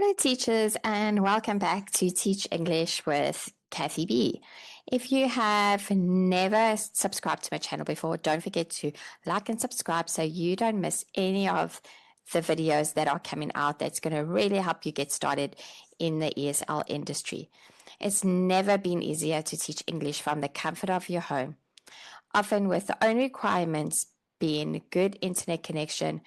Hello, teachers, and welcome back to Teach English with KathyB. If you have never subscribed to my channel before, don't forget to like and subscribe so you don't miss any of the videos that are coming out that's going to really help you get started in the ESL industry. It's never been easier to teach English from the comfort of your home, often with the only requirements being good internet connection,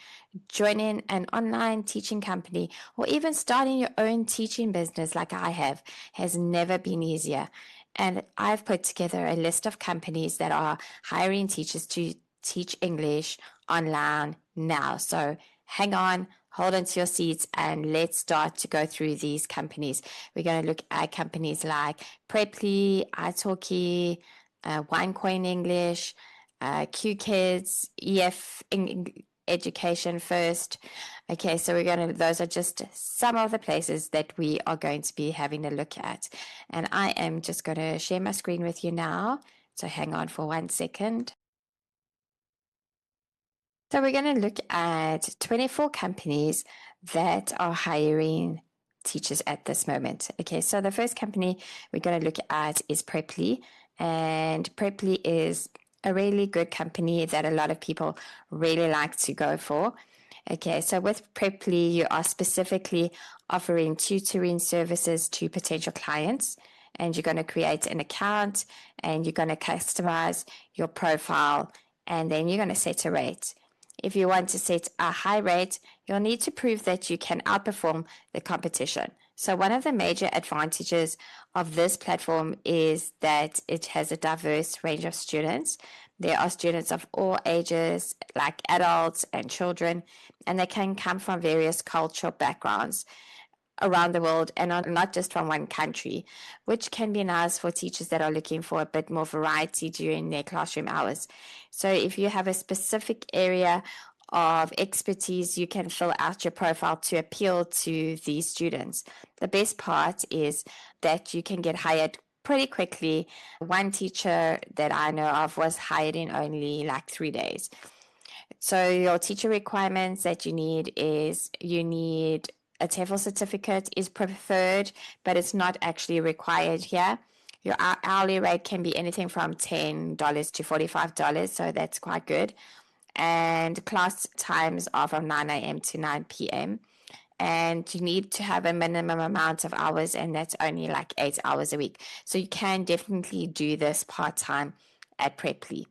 joining an online teaching company, or even starting your own teaching business like I have has never been easier. And I've put together a list of companies that are hiring teachers to teach English online now. So hang on, hold on to your seats, and let's start to go through these companies. We're going to look at companies like Preply, italki, OneCoin English, Q Kids, EF Education First. Okay, so those are just some of the places that we are going to be having a look at. And I am just going to share my screen with you now. So hang on for 1 second. So we're going to look at 24 companies that are hiring teachers at this moment. Okay, so the first company we're going to look at is Preply. And Preply is a really good company that a lot of people really like to go for. Okay, so with Preply, you are specifically offering tutoring services to potential clients, and you're going to create an account and you're going to customize your profile, and then you're going to set a rate. If you want to set a high rate, you'll need to prove that you can outperform the competition. So one of the major advantages of this platform is that it has a diverse range of students. There are students of all ages, like adults and children, and they can come from various cultural backgrounds around the world and not just from one country, which can be nice for teachers that are looking for a bit more variety during their classroom hours. So if you have a specific area of expertise, you can fill out your profile to appeal to these students. The best part is that you can get hired pretty quickly. One teacher that I know of was hired in only like 3 days. So your teacher requirements that you need is you need a TEFL certificate is preferred, but it's not actually required here. Your hourly rate can be anything from $10 to $45, so that's quite good. And class times are from 9 a.m. to 9 p.m. And you need to have a minimum amount of hours, and that's only like 8 hours a week. So you can definitely do this part-time at Preply.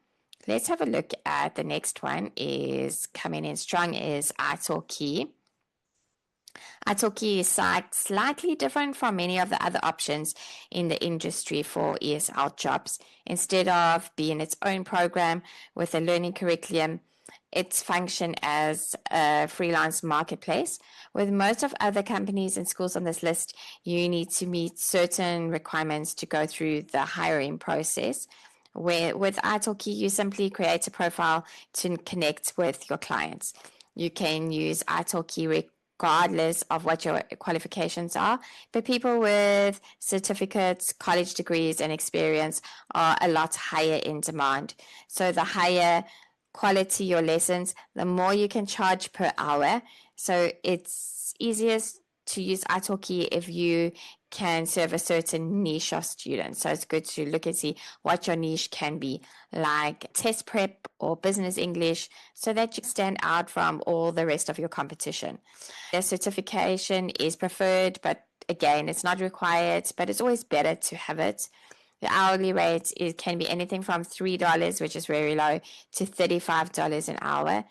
Let's have a look at the next one is coming in strong is italki. Italki is slightly different from many of the other options in the industry for ESL jobs. Instead of being its own program with a learning curriculum, its function as a freelance marketplace. With most of other companies and schools on this list, you need to meet certain requirements to go through the hiring process. Where with italki, you simply create a profile to connect with your clients. You can use italki regardless of what your qualifications are, but people with certificates, college degrees, and experience are a lot higher in demand. So the higher quality your lessons, the more you can charge per hour. So it's easiest to use italki if you can serve a certain niche of students. So it's good to look and see what your niche can be, like test prep or business English, so that you stand out from all the rest of your competition. The certification is preferred, but again, it's not required, but it's always better to have it. The hourly rate can be anything from $3, which is very low, to $35 an hour.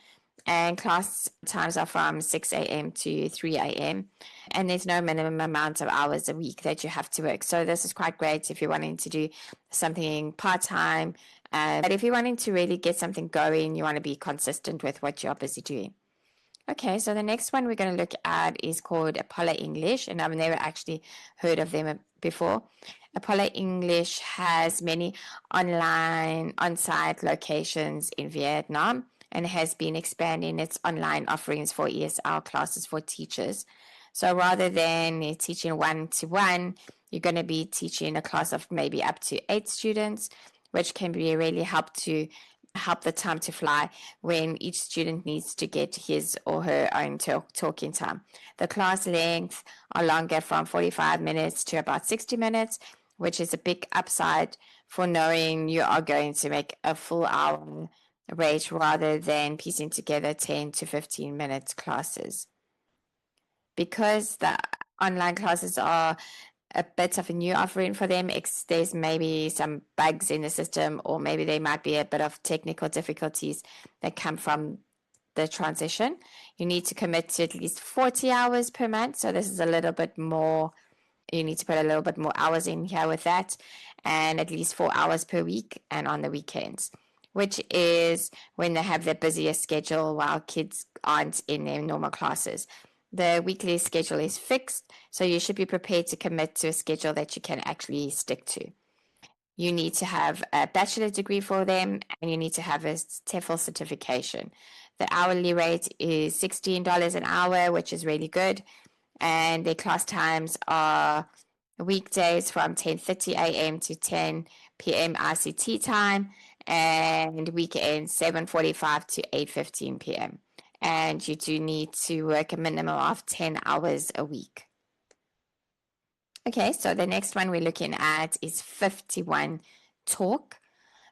And class times are from 6 a.m. to 3 a.m. And there's no minimum amount of hours a week that you have to work. So this is quite great if you're wanting to do something part-time. But if you're wanting to really get something going, you want to be consistent with what you're busy doing. Okay, so the next one we're going to look at is called Apollo English, and I've never actually heard of them before. Apollo English has many online on-site locations in Vietnam and has been expanding its online offerings for ESL classes for teachers. So rather than teaching one-to-one, you're going to be teaching a class of maybe up to 8 students, which can be really help to help the time to fly when each student needs to get his or her own talking time. The class lengths are longer, from 45 minutes to about 60 minutes, which is a big upside for knowing you are going to make a full hour rate rather than piecing together 10 to 15 minutes classes. Because the online classes are a bit of a new offering for them, there's maybe some bugs in the system, or maybe there might be a bit of technical difficulties that come from the transition. You need to commit to at least 40 hours per month. So this is a little bit more, you need to put a little bit more hours in here with that, and at least 4 hours per week and on the weekends, which is when they have their busiest schedule while kids aren't in their normal classes. The weekly schedule is fixed, so you should be prepared to commit to a schedule that you can actually stick to. You need to have a bachelor's degree for them, and you need to have a TEFL certification. The hourly rate is $16 an hour, which is really good, and their class times are weekdays from 10:30 a.m. to 10 p.m. ICT time, and weekends 7:45 to 8:15 p.m. And you do need to work a minimum of 10 hours a week. Okay, so the next one we're looking at is 51 Talk.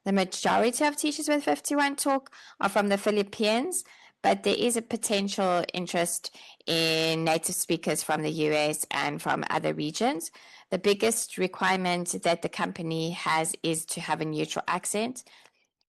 The majority of teachers with 51 Talk are from the Philippines, but there is a potential interest in native speakers from the US and from other regions. The biggest requirement that the company has is to have a neutral accent.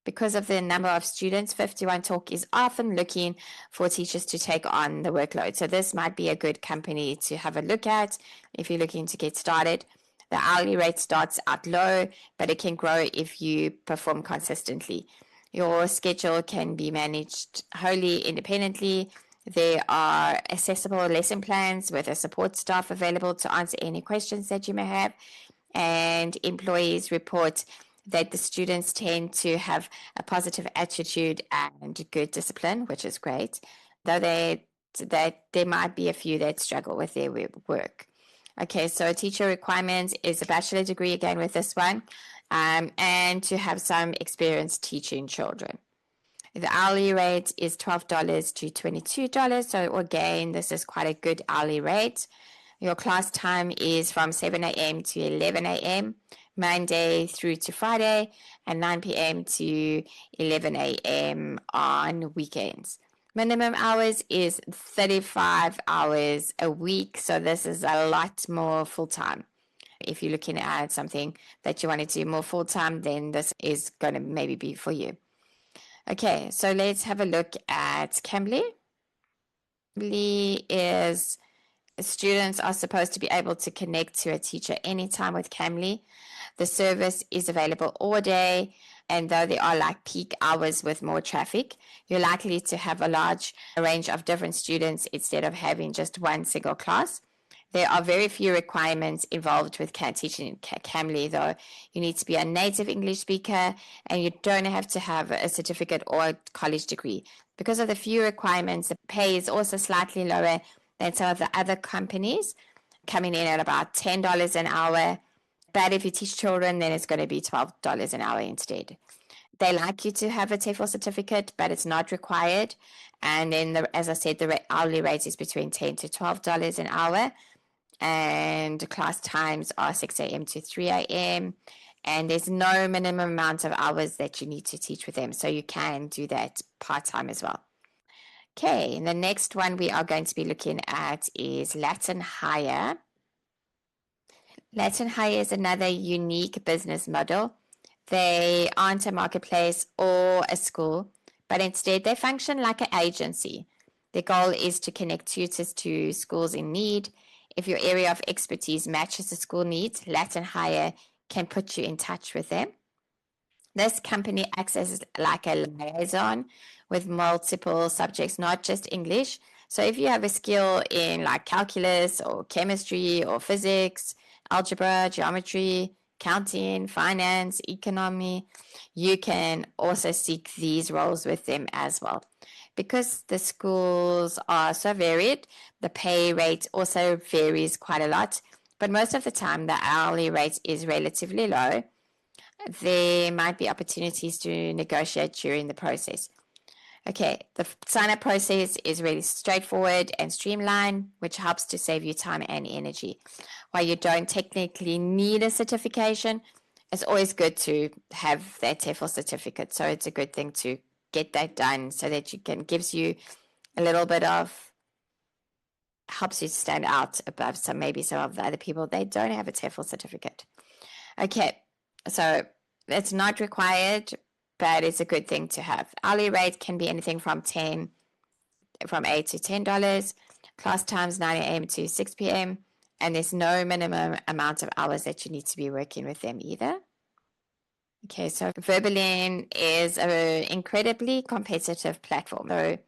Because of the number of students, 51 Talk is often looking for teachers to take on the workload. So this might be a good company to have a look at if you're looking to get started. The hourly rate starts out low, but it can grow if you perform consistently. Your schedule can be managed wholly independently. There are accessible lesson plans with a support staff available to answer any questions that you may have. And employees report that the students tend to have a positive attitude and good discipline, which is great, though there might be a few that struggle with their work. Okay, so teacher requirements is a bachelor degree again with this one, and to have some experience teaching children. The hourly rate is $12 to $22, so again, this is quite a good hourly rate. Your class time is from 7 a.m. to 11 a.m., Monday through to Friday, and 9 p.m. to 11 a.m. on weekends. Minimum hours is 35 hours a week, so this is a lot more full-time. If you're looking at something that you want to do more full-time, then this is going to maybe be for you. Okay, so let's have a look at Cambly. Cambly is students are supposed to be able to connect to a teacher anytime with Cambly. The service is available all day, and though there are like peak hours with more traffic, you're likely to have a large range of different students instead of having just one single class. There are very few requirements involved with teaching Cambly, though. You need to be a native English speaker, and you don't have to have a certificate or a college degree. Because of the few requirements, the pay is also slightly lower than some of the other companies, coming in at about $10 an hour. But if you teach children, then it's going to be $12 an hour instead. They like you to have a TEFL certificate, but it's not required. And then, as I said, the hourly rate is between $10 to $12 an hour. And class times are 6 a.m. to 3 a.m. And there's no minimum amount of hours that you need to teach with them. So you can do that part-time as well. Okay, and the next one we are going to be looking at is Latin Hire. Latin Hire is another unique business model. They aren't a marketplace or a school, but instead they function like an agency. Their goal is to connect tutors to schools in need. If your area of expertise matches the school needs, Latin Hire can put you in touch with them. This company acts as like a liaison with multiple subjects, not just English. So if you have a skill in like calculus or chemistry or physics, algebra, geometry, accounting, finance, economy, you can also seek these roles with them as well. Because the schools are so varied, the pay rate also varies quite a lot, but most of the time the hourly rate is relatively low. there might be opportunities to negotiate during the process. Okay, the sign-up process is really straightforward and streamlined, which helps to save you time and energy. While you don't technically need a certification, it's always good to have that TEFL certificate. So it's a good thing to get that done so that gives you a little bit of, helps you stand out above some of the other people. They don't have a TEFL certificate. Okay, so it's not required, but it's a good thing to have. Hourly rate can be anything from $8 to $10. Class times 9 a.m. to 6 p.m. And there's no minimum amount of hours that you need to be working with them either. Okay, so Verbalin is an incredibly competitive platform. So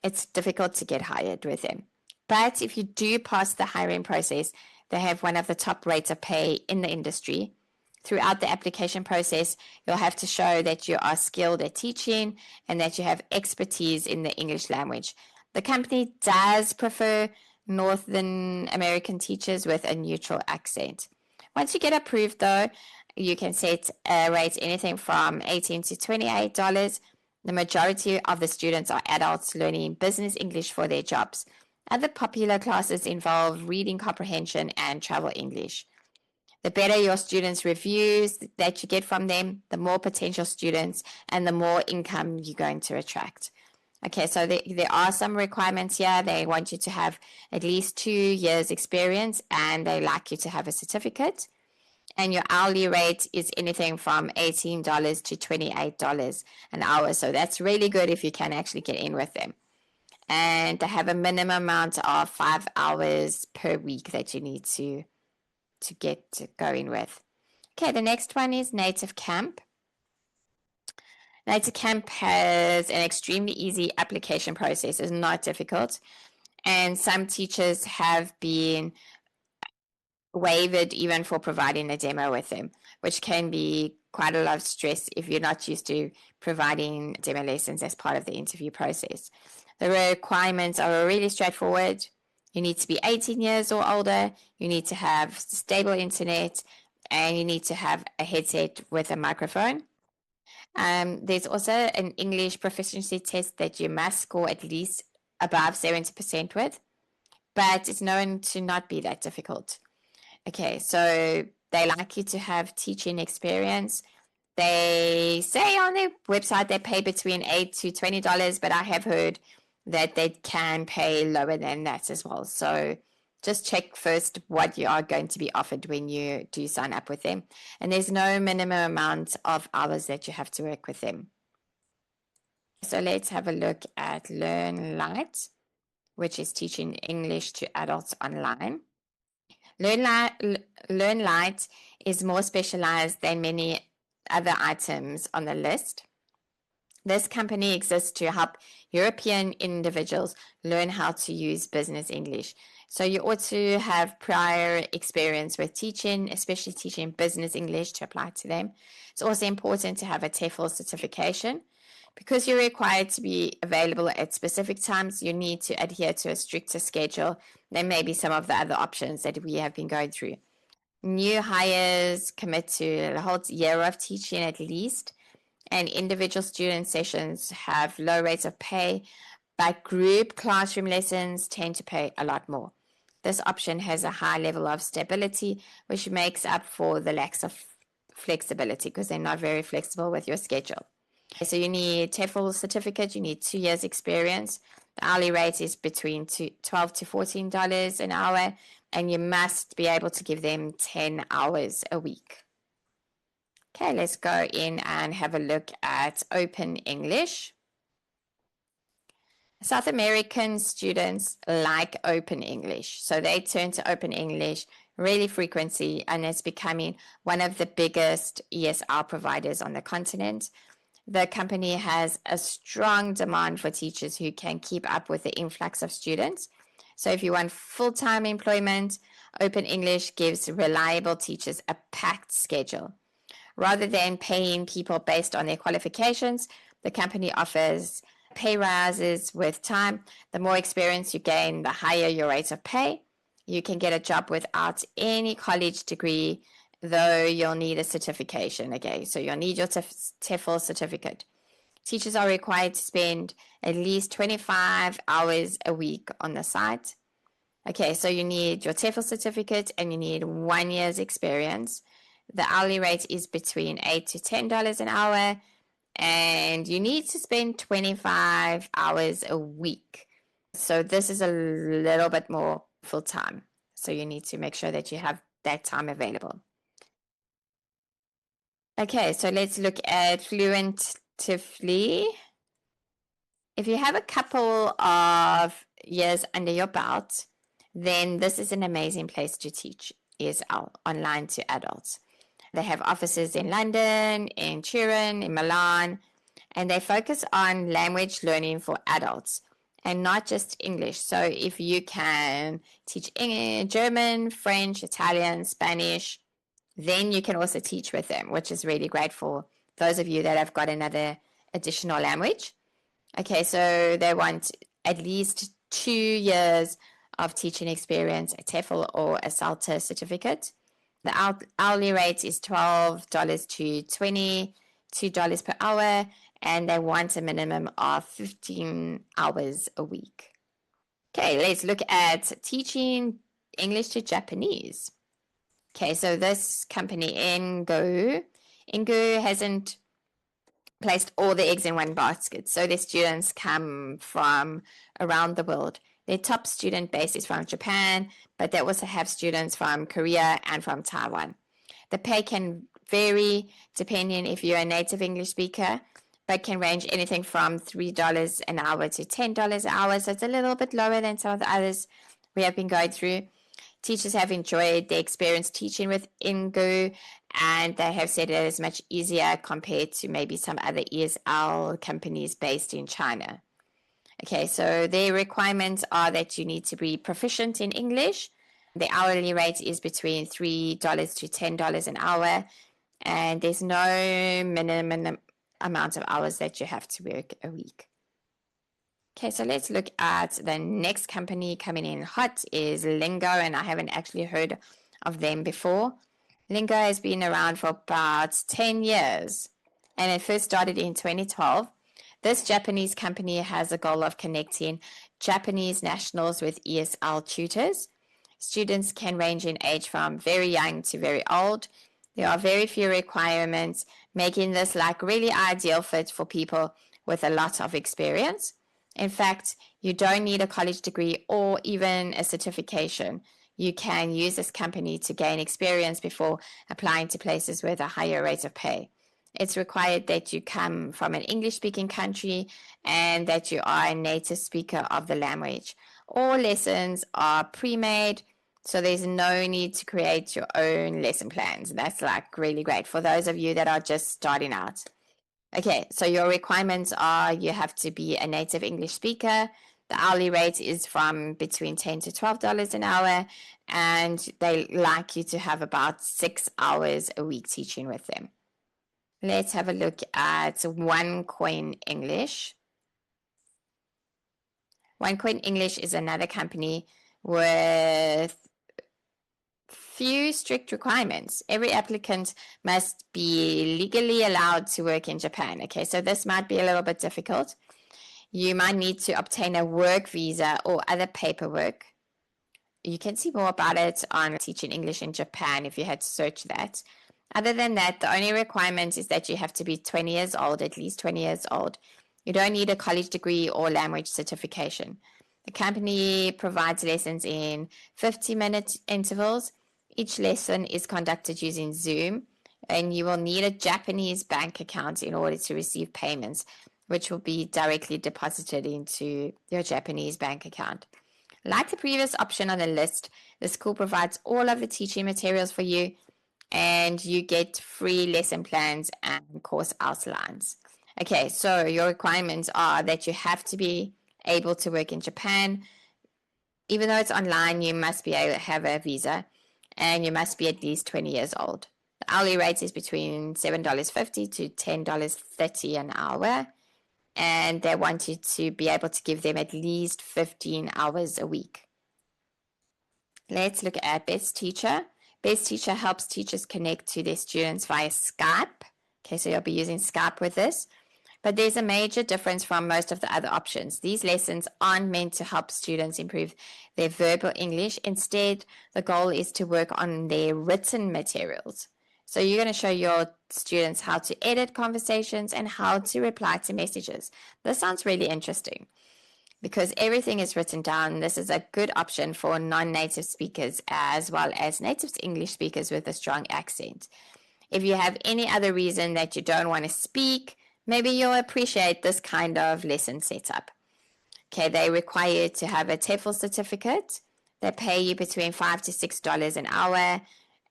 it's difficult to get hired with them. But if you do pass the hiring process, they have one of the top rates of pay in the industry. Throughout the application process, you'll have to show that you are skilled at teaching and that you have expertise in the English language. The company does prefer Northern American teachers with a neutral accent. Once you get approved, though, you can set a rate anything from $18 to $28. The majority of the students are adults learning business English for their jobs. Other popular classes involve reading comprehension and travel English. The better your students' reviews that you get from them, the more potential students and the more income you're going to attract. Okay, so there are some requirements here. They want you to have at least 2 years experience and they like you to have a certificate. And your hourly rate is anything from $18 to $28 an hour. So that's really good if you can actually get in with them. And they have a minimum amount of 5 hours per week that you need to get going with. Okay, the next one is Native Camp. Native Camp has an extremely easy application process. It's not difficult. And some teachers have been waived even for providing a demo with them, which can be quite a lot of stress if you're not used to providing demo lessons as part of the interview process. The requirements are really straightforward. You need to be 18 years or older, you need to have stable internet, and you need to have a headset with a microphone. There's also an English proficiency test that you must score at least above 70% with, but it's known to not be that difficult. Okay, so they like you to have teaching experience. They say on their website they pay between $8 to $20, but I have heard that they can pay lower than that as well. So just check first what you are going to be offered when you do sign up with them. And there's no minimum amount of hours that you have to work with them. So let's have a look at Learn Light, which is teaching English to adults online. Learn Light is more specialized than many other items on the list. This company exists to help European individuals learn how to use business English. So you ought to have prior experience with teaching, especially teaching business English to apply to them. It's also important to have a TEFL certification. Because you're required to be available at specific times, you need to adhere to a stricter schedule than maybe some of the other options that we have been going through. New hires commit to a whole year of teaching at least, and individual student sessions have low rates of pay, but group classroom lessons tend to pay a lot more. This option has a high level of stability, which makes up for the lack of flexibility because they're not very flexible with your schedule. So you need TEFL certificate, you need 2 years experience. The hourly rate is between $12 to $14 an hour, and you must be able to give them 10 hours a week. Okay, let's go in and have a look at Open English. South American students like Open English, so they turn to Open English really frequently, and it's becoming one of the biggest ESL providers on the continent. The company has a strong demand for teachers who can keep up with the influx of students. So if you want full-time employment, Open English gives reliable teachers a packed schedule. Rather than paying people based on their qualifications, the company offers pay rises with time. The more experience you gain, the higher your rate of pay. You can get a job without any college degree though you'll need a certification. Okay, so you'll need your TEFL certificate. Teachers are required to spend at least 25 hours a week on the site. Okay, so you need your TEFL certificate and you need 1 year's experience. The hourly rate is between $8 to $10 an hour, and you need to spend 25 hours a week. So this is a little bit more full time. So you need to make sure that you have that time available. Okay, so let's look at Fluentively. If you have a couple of years under your belt, then this is an amazing place to teach ESL online to adults. They have offices in London, in Turin, in Milan, and they focus on language learning for adults and not just English. So if you can teach German, French, Italian, Spanish, then you can also teach with them, which is really great for those of you that have got another additional language. Okay, so they want at least 2 years of teaching experience, a TEFL or a SALTA certificate. The hourly rate is $12 to $22 per hour, and they want a minimum of 15 hours a week. Okay, let's look at teaching English to Japanese. Okay, so this company, Ingo hasn't placed all the eggs in one basket. So their students come from around the world. Their top student base is from Japan, but they also have students from Korea and from Taiwan. The pay can vary depending if you're a native English speaker, but can range anything from $3 an hour to $10 an hour. So it's a little bit lower than some of the others we have been going through. Teachers have enjoyed their experience teaching with Ingo, and they have said it is much easier compared to maybe some other ESL companies based in China. Okay, so their requirements are that you need to be proficient in English. The hourly rate is between $3 to $10 an hour, and there's no minimum amount of hours that you have to work a week. Okay, so let's look at the next company coming in hot is Lingo, and I haven't actually heard of them before. Lingo has been around for about 10 years, and it first started in 2012. This Japanese company has a goal of connecting Japanese nationals with ESL tutors. Students can range in age from very young to very old. There are very few requirements, making this like really ideal fit for people with a lot of experience. In fact, you don't need a college degree or even a certification. You can use this company to gain experience before applying to places with a higher rate of pay. It's required that you come from an English-speaking country and that you are a native speaker of the language. All lessons are pre-made, so there's no need to create your own lesson plans. That's like really great for those of you that are just starting out. Okay, so your requirements are you have to be a native English speaker. The hourly rate is from between $10 to $12 an hour, and they like you to have about 6 hours a week teaching with them. Let's have a look at OneCoin English. OneCoin English is another company with few strict requirements. Every applicant must be legally allowed to work in Japan. Okay, so this might be a little bit difficult. You might need to obtain a work visa or other paperwork. You can see more about it on Teaching English in Japan if you had to search that. Other than that, the only requirement is that you have to be 20 years old, at least 20 years old. You don't need a college degree or language certification. The company provides lessons in 50-minute intervals. Each lesson is conducted using Zoom, and you will need a Japanese bank account in order to receive payments, which will be directly deposited into your Japanese bank account. Like the previous option on the list, the school provides all of the teaching materials for you, and you get free lesson plans and course outlines. Okay, so your requirements are that you have to be able to work in Japan. Even though it's online, you must be able to have a visa, and you must be at least 20 years old. The hourly rate is between $7.50 to $10.30 an hour, and they want you to be able to give them at least 15 hours a week. Let's look at Best Teacher. Best Teacher helps teachers connect to their students via Skype. Okay, so you'll be using Skype with this. But there's a major difference from most of the other options. These lessons aren't meant to help students improve their verbal English. Instead, the goal is to work on their written materials. So you're going to show your students how to edit conversations and how to reply to messages. This sounds really interesting because everything is written down. This is a good option for non-native speakers as well as native English speakers with a strong accent. If you have any other reason that you don't want to speak, maybe you'll appreciate this kind of lesson setup. Okay, they require you to have a TEFL certificate. They pay you between $5 to $6 an hour,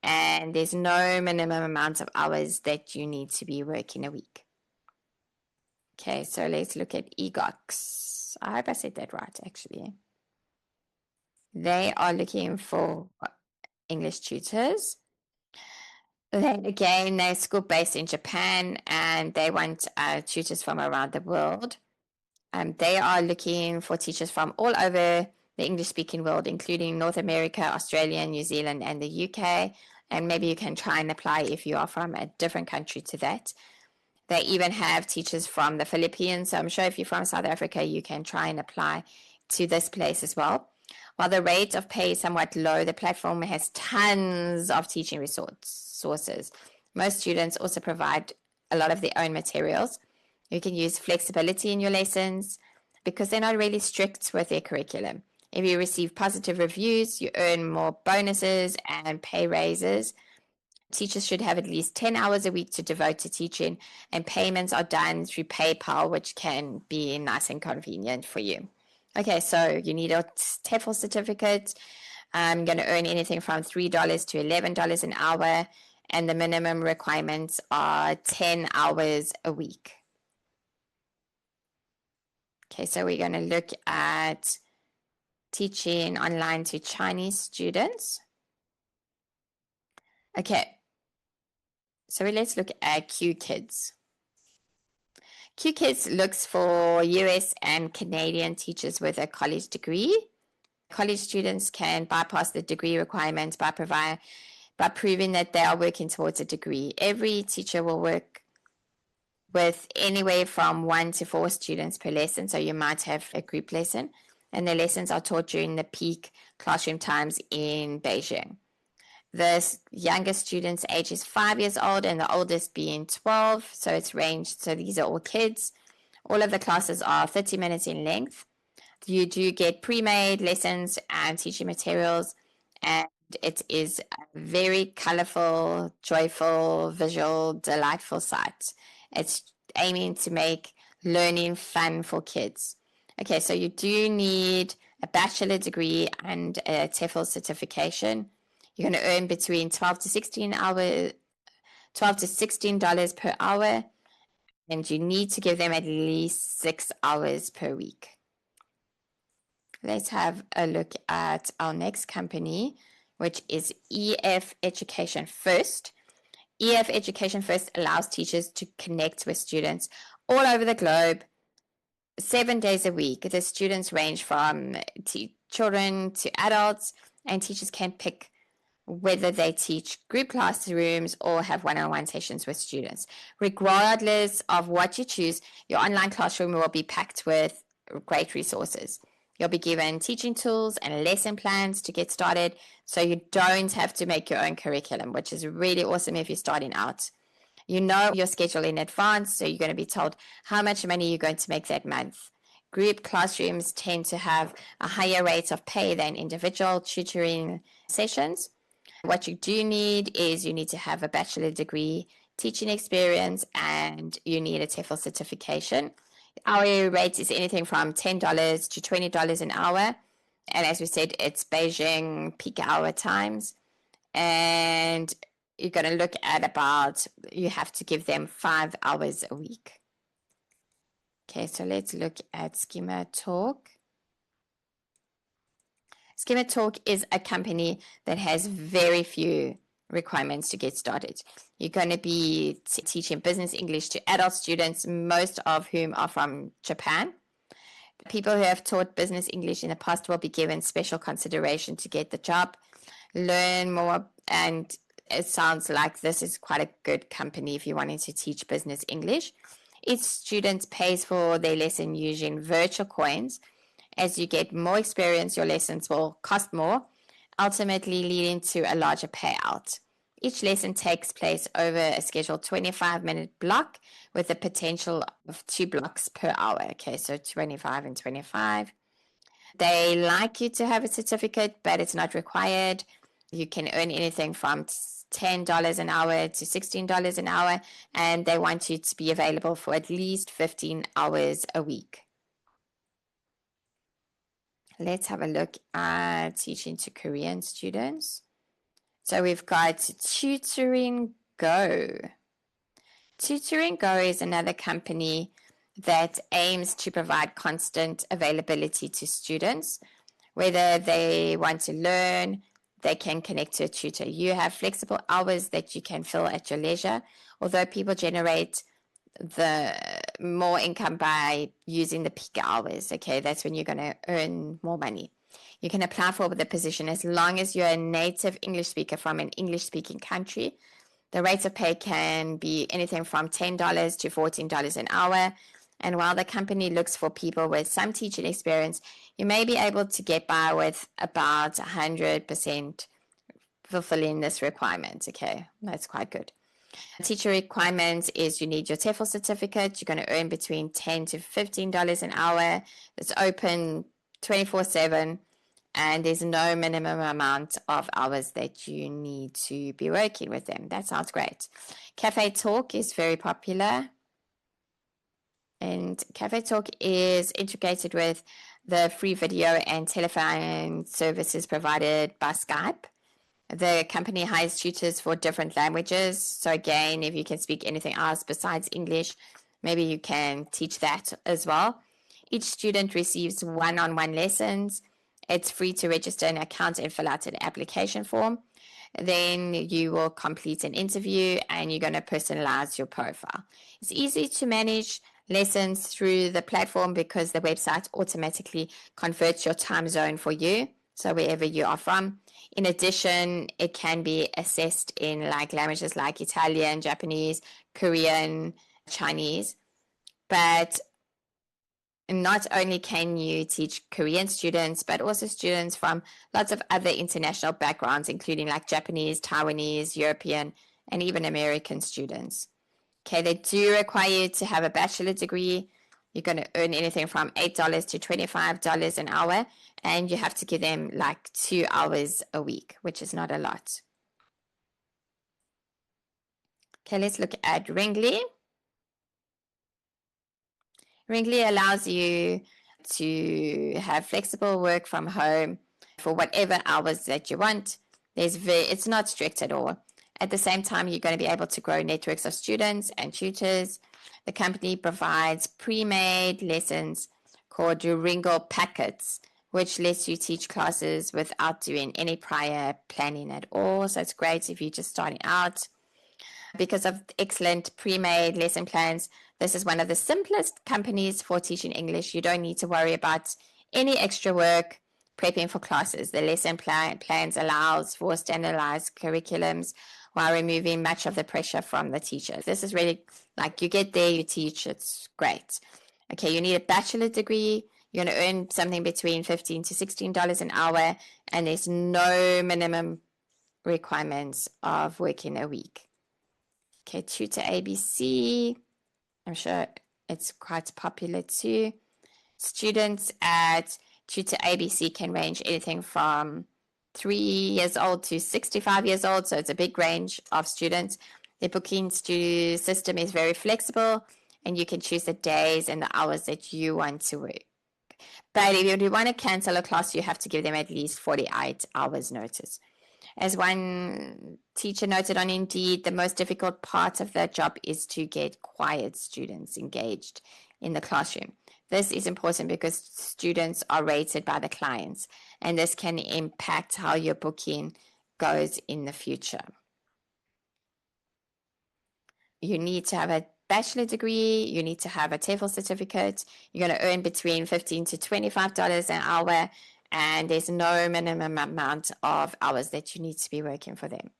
and there's no minimum amount of hours that you need to be working a week. Okay, so let's look at EGOX. I hope I said that right, actually. They are looking for English tutors. Then again, they're school based in Japan, and they want tutors from around the world. They are looking for teachers from all over the English-speaking world, including North America, Australia, New Zealand, and the UK. And maybe you can try and apply if you are from a different country to that. They even have teachers from the Philippines. So I'm sure if you're from South Africa, you can try and apply to this place as well. While the rate of pay is somewhat low, the platform has tons of teaching resources. Most students also provide a lot of their own materials. You can use flexibility in your lessons because they're not really strict with their curriculum. If you receive positive reviews, you earn more bonuses and pay raises. Teachers should have at least 10 hours a week to devote to teaching, and payments are done through PayPal, which can be nice and convenient for you. Okay, so you need a TEFL certificate. I'm going to earn anything from $3 to $11 an hour, and the minimum requirements are 10 hours a week. Okay, so we're going to look at teaching online to Chinese students. Okay, so let's look at QKids. QKids looks for US and Canadian teachers with a college degree. College students can bypass the degree requirements by proving that they are working towards a degree. Every teacher will work with anywhere from 1 to 4 students per lesson, so you might have a group lesson, and the lessons are taught during the peak classroom times in Beijing. The youngest student's age is 5 years old and the oldest being 12, so it's ranged. So these are all kids. All of the classes are 30 minutes in length. You do get pre-made lessons and teaching materials, and it is a very colorful, joyful, visual, delightful site. It's aiming to make learning fun for kids. Okay, so you do need a bachelor degree and a TEFL certification. You're going to earn between $12 to $16 per hour, and you need to give them at least 6 hours per week. Let's have a look at our next company, which is EF Education First. EF Education First allows teachers to connect with students all over the globe 7 days a week. The students range from children to adults, and teachers can pick whether they teach group classrooms or have one-on-one sessions with students. Regardless of what you choose, your online classroom will be packed with great resources. You'll be given teaching tools and lesson plans to get started, so you don't have to make your own curriculum, which is really awesome if you're starting out. You know your schedule in advance, so you're going to be told how much money you're going to make that month. Group classrooms tend to have a higher rate of pay than individual tutoring sessions. What you do need is you need to have a bachelor degree, teaching experience, and you need a TEFL certification. Hourly rate is anything from $10 to $20 an hour. And as we said, it's Beijing peak hour times. And you're going to look at you have to give them 5 hours a week. Okay, so let's look at Schema Talk. Schema Talk is a company that has very few requirements to get started. You're going to be teaching business English to adult students, most of whom are from Japan. People who have taught business English in the past will be given special consideration to get the job. learn more. And it sounds like this is quite a good company if you're wanting to teach business English. Each student pays for their lesson using virtual coins. As you get more experience, your lessons will cost more, ultimately leading to a larger payout. Each lesson takes place over a scheduled 25-minute block with the potential of 2 blocks per hour. Okay, so 25 and 25. They like you to have a certificate, but it's not required. You can earn anything from $10 an hour to $16 an hour, and they want you to be available for at least 15 hours a week. Let's have a look at teaching to Korean students. So we've got Tutoring Go. Tutoring Go is another company that aims to provide constant availability to students. Whether they want to learn, they can connect to a tutor. You have flexible hours that you can fill at your leisure, although people generate the more income by using the peak hours. Okay, that's when you're going to earn more money. You can apply for the position as long as you're a native English speaker from an English-speaking country. The rates of pay can be anything from $10 to $14 an hour. And while the company looks for people with some teaching experience, you may be able to get by with about 100% fulfilling this requirement. Okay, that's quite good. Teacher requirements is you need your TEFL certificate. You're going to earn between $10 to $15 an hour. It's open 24/7, and there's no minimum amount of hours that you need to be working with them. That sounds great. Cafe Talk is very popular, and Cafe Talk is integrated with the free video and telephone services provided by Skype. The company hires tutors for different languages. So again, if you can speak anything else besides English, maybe you can teach that as well. Each student receives one-on-one lessons. It's free to register an account and fill out an application form. Then you will complete an interview and you're going to personalize your profile. It's easy to manage lessons through the platform because the website automatically converts your time zone for you, so wherever you are from. In addition, it can be assessed in like languages like Italian, Japanese, Korean, Chinese. But not only can you teach Korean students, but also students from lots of other international backgrounds, including like Japanese, Taiwanese, European, and even American students. Okay, they do require you to have a bachelor degree. You're going to earn anything from $8 to $25 an hour, and you have to give them like 2 hours a week, which is not a lot. Okay, let's look at Ringly. Ringly allows you to have flexible work from home for whatever hours that you want. It's not strict at all. At the same time, you're going to be able to grow networks of students and tutors. The company provides pre-made lessons called Ringo packets, which lets you teach classes without doing any prior planning at all. So it's great if you're just starting out. Because of excellent pre-made lesson plans, this is one of the simplest companies for teaching English. You don't need to worry about any extra work prepping for classes. The lesson plans allows for standardized curriculums while removing much of the pressure from the teachers. This is really like you get there, you teach, it's great. Okay, you need a bachelor degree. You're going to earn something between $15 to $16 an hour, and there's no minimum requirements of working a week. Okay, Tutor ABC, I'm sure it's quite popular too. Students at Tutor ABC can range anything from 3 years old to 65 years old, so it's a big range of students. The booking system is very flexible, and you can choose the days and the hours that you want to work. But if you want to cancel a class, you have to give them at least 48 hours notice. As one teacher noted on Indeed, the most difficult part of that job is to get quiet students engaged in the classroom. This is important because students are rated by the clients, and this can impact how your booking goes in the future. You need to have a bachelor degree, you need to have a TEFL certificate, you're going to earn between $15 to $25 an hour, and there's no minimum amount of hours that you need to be working for them.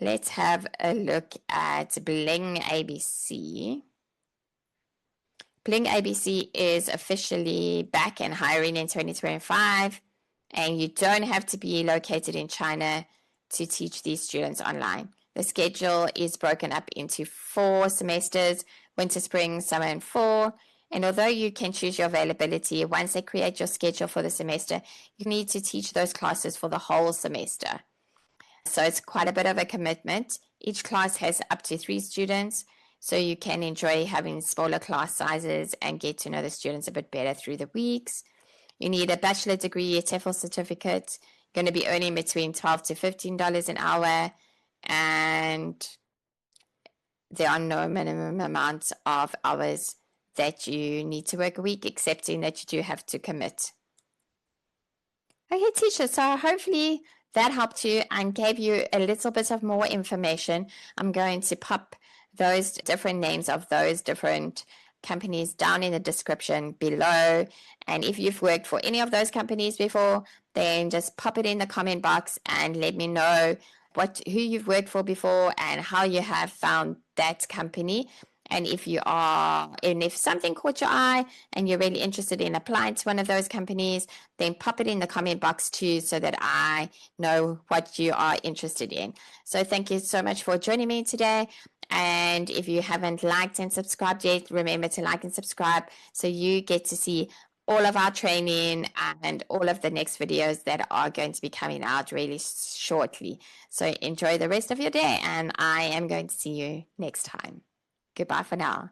Let's have a look at Bling ABC. Bling ABC is officially back and hiring in 2025, and you don't have to be located in China to teach these students online. The schedule is broken up into 4 semesters, winter, spring, summer, and fall. And although you can choose your availability, once they create your schedule for the semester, you need to teach those classes for the whole semester. So it's quite a bit of a commitment. Each class has up to 3 students, so you can enjoy having smaller class sizes and get to know the students a bit better through the weeks. You need a bachelor degree, a TEFL certificate, going to be earning between $12 to $15 an hour, and there are no minimum amounts of hours that you need to work a week, excepting that you do have to commit. Okay, teacher, so hopefully that helped you and gave you a little bit of more information. I'm going to pop those different names of those different companies down in the description below. And if you've worked for any of those companies before, then just pop it in the comment box and let me know who you've worked for before and how you have found that company. And if something caught your eye and you're really interested in applying to one of those companies, then pop it in the comment box too, so that I know what you are interested in. So thank you so much for joining me today. And if you haven't liked and subscribed yet, remember to like and subscribe so you get to see all of our training and all of the next videos that are going to be coming out really shortly. So enjoy the rest of your day, and I am going to see you next time. Goodbye for now.